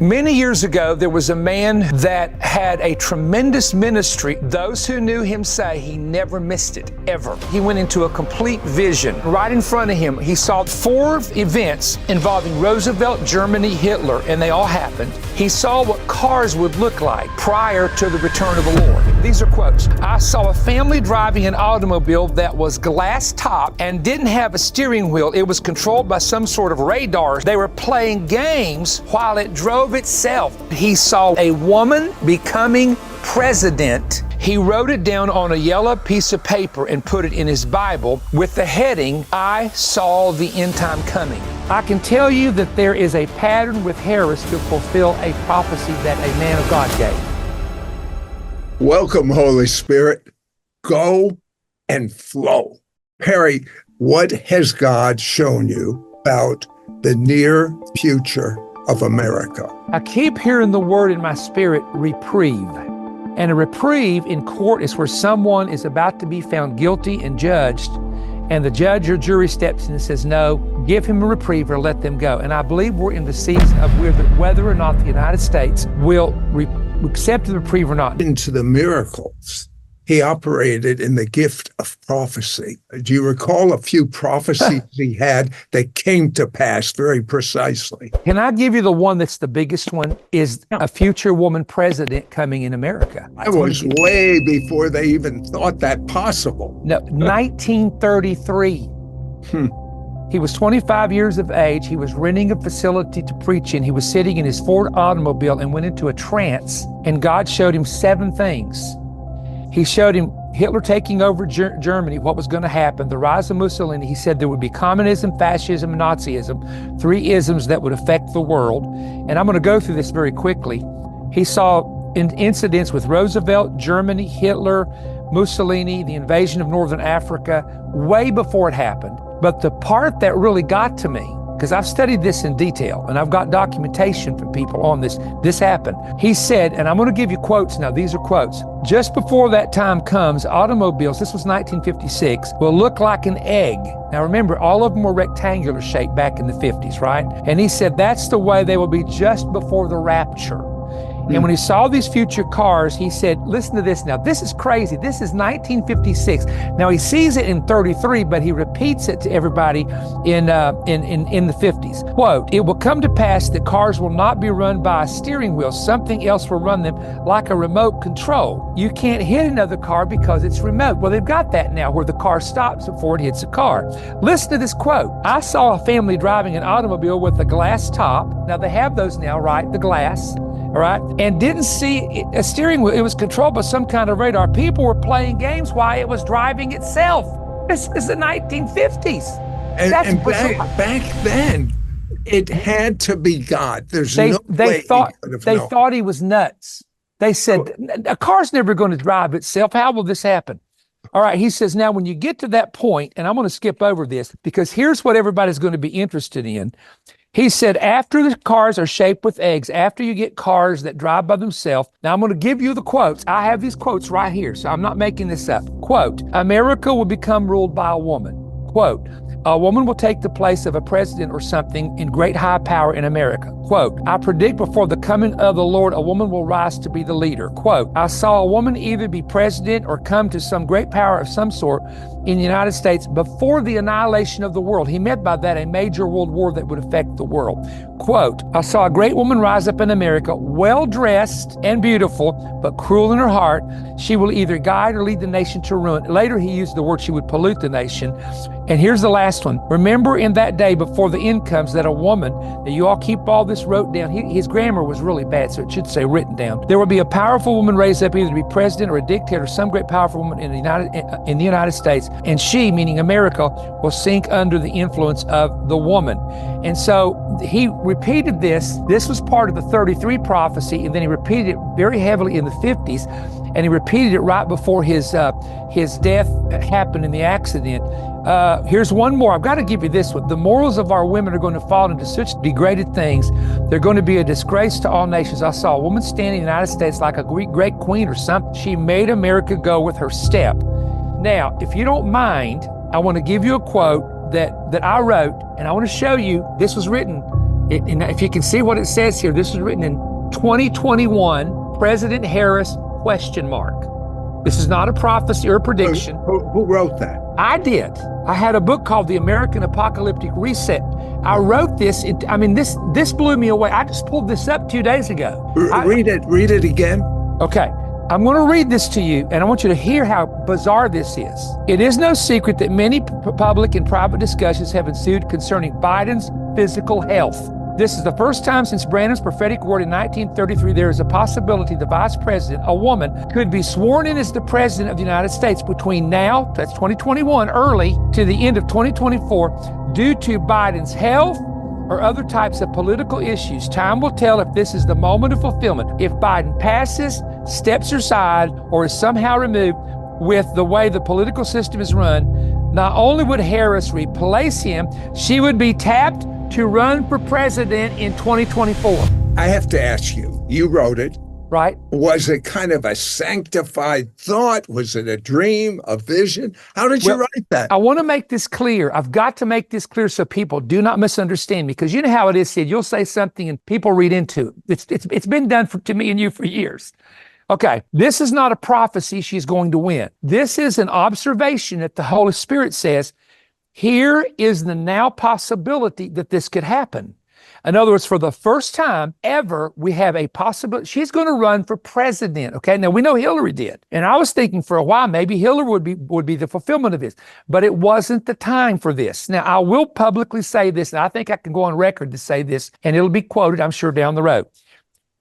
Many years ago, there was a man that had a tremendous ministry. Those who knew him say he never missed it, ever. He went into a complete vision. Right in front of him, he saw 4 events involving Roosevelt, Germany, Hitler, and they all happened. He saw what cars would look like prior to the return of the Lord. These are quotes. I saw a family driving an automobile that was glass top and didn't have a steering wheel. It was controlled by some sort of radar. They were playing games while it drove itself. He saw a woman becoming president. He wrote it down on a yellow piece of paper and put it in his Bible with the heading, I saw the end time coming. I can tell you that there is a pattern with Harris to fulfill a prophecy that a man of God gave. Welcome, Holy Spirit. Go and flow. Perry, what has God shown you about the near future of America? I keep hearing the word in my spirit, reprieve. And a reprieve in court is where someone is about to be found guilty and judged, and the judge or jury steps in and says, no, give him a reprieve or let them go. And I believe we're in the season of whether or not the United States will accept the reprieve or not. Into the miracles, he operated in the gift of prophecy. Do you recall a few prophecies he had that came to pass very precisely? Can I give you the one that's the biggest one? Is a future woman president coming in America. That was way before they even thought that possible. No, 1933. He was 25 years of age. He was renting a facility to preach in. He was sitting in his Ford automobile and went into a trance, and God showed him 7 things. He showed him Hitler taking over Germany, what was going to happen, the rise of Mussolini. He said there would be communism, fascism, and Nazism, 3 isms that would affect the world. And I'm going to go through this very quickly. He saw incidents with Roosevelt, Germany, Hitler, Mussolini, the invasion of Northern Africa, way before it happened. But the part that really got to me, because I've studied this in detail and I've got documentation from people on this happened. He said, and I'm going to give you quotes now, these are quotes. Just before that time comes, automobiles, this was 1956, will look like an egg. Now remember, all of them were rectangular shaped back in the 50s, right? And he said that's the way they will be just before the rapture. And when he saw these future cars, he said, listen to this now, this is crazy. This is 1956. Now he sees it in 33, but he repeats it to everybody in the 50s. Quote, it will come to pass that cars will not be run by a steering wheel. Something else will run them like a remote control. You can't hit another car because it's remote. Well, they've got that now where the car stops before it hits a car. Listen to this quote. I saw a family driving an automobile with a glass top. Now they have those now, right? The glass. All right, and didn't see a steering wheel. It was controlled by some kind of radar. People were playing games while it was driving itself. This is the 1950s. And back then, it had to be God. There's no way they thought he was nuts. They said, a car's never going to drive itself. How will this happen? All right, he says, now when you get to that point, and I'm going to skip over this because here's what everybody's going to be interested in. He said, after the cars are shaped with eggs, after you get cars that drive by themselves, now I'm going to give you the quotes. I have these quotes right here, so I'm not making this up. Quote, America will become ruled by a woman. Quote, a woman will take the place of a president or something in great high power in America. Quote, I predict before the coming of the Lord, a woman will rise to be the leader. Quote, I saw a woman either be president or come to some great power of some sort in the United States before the annihilation of the world. He meant by that a major world war that would affect the world. Quote, I saw a great woman rise up in America, well-dressed and beautiful, but cruel in her heart. She will either guide or lead the nation to ruin. Later, he used the word she would pollute the nation. And here's the last one. Remember in that day before the end comes that a woman, now you all keep all this wrote down. His grammar was really bad, so it should say written down. There will be a powerful woman raised up either to be president or a dictator, some great powerful woman in the United States. And she, meaning America, will sink under the influence of the woman. And so he repeated this. This was part of the 33 prophecy, and then he repeated it very heavily in the 50s, and he repeated it right before his death happened in the accident. Here's one more. I've got to give you this one. The morals of our women are going to fall into such degraded things. They're going to be a disgrace to all nations. I saw a woman standing in the United States like a great queen or something. She made America go with her step. Now, if you don't mind, I want to give you a quote that I wrote, and I want to show you, this was written And if you can see what it says here, this is written in 2021, President Harris, question mark. This is not a prophecy or a prediction. Who wrote that? I did. I had a book called The American Apocalyptic Reset. I wrote this. This blew me away. I just pulled this up 2 days ago. Read it again. Okay. I'm going to read this to you, and I want you to hear how bizarre this is. It is no secret that many public and private discussions have ensued concerning Biden's physical health. This is the first time since Branham's prophetic word in 1933 there is a possibility the vice president, a woman, could be sworn in as the president of the United States between now, that's 2021, early, to the end of 2024, due to Biden's health or other types of political issues. Time will tell if this is the moment of fulfillment. If Biden passes, steps aside, or is somehow removed with the way the political system is run, not only would Harris replace him, she would be tapped to run for president in 2024. I have to ask you, you wrote it. Right. Was it kind of a sanctified thought? Was it a dream, a vision? How did you write that? I want to make this clear. I've got to make this clear so people do not misunderstand me, because you know how it is, Sid. You'll say something and people read into it. It's been done to me and you for years. Okay, this is not a prophecy she's going to win. This is an observation that the Holy Spirit says, here is the now possibility that this could happen. In other words, for the first time ever, we have a possibility. She's going to run for president. Okay. Now we know Hillary did. And I was thinking for a while, maybe Hillary would be the fulfillment of this, but it wasn't the time for this. Now I will publicly say this, and I think I can go on record to say this, and it'll be quoted, I'm sure, down the road.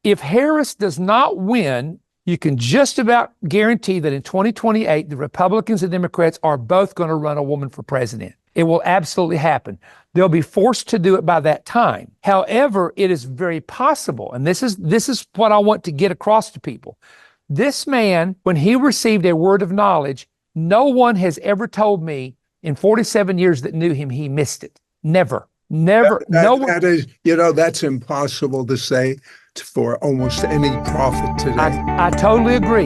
If Harris does not win, you can just about guarantee that in 2028, the Republicans and Democrats are both going to run a woman for president. It will absolutely happen. They'll be forced to do it by that time. However, it is very possible, and this is what I want to get across to people. This man, when he received a word of knowledge, no one has ever told me in 47 years that knew him he missed it. Never. No one. That is, that's impossible to say for almost any prophet today. I totally agree.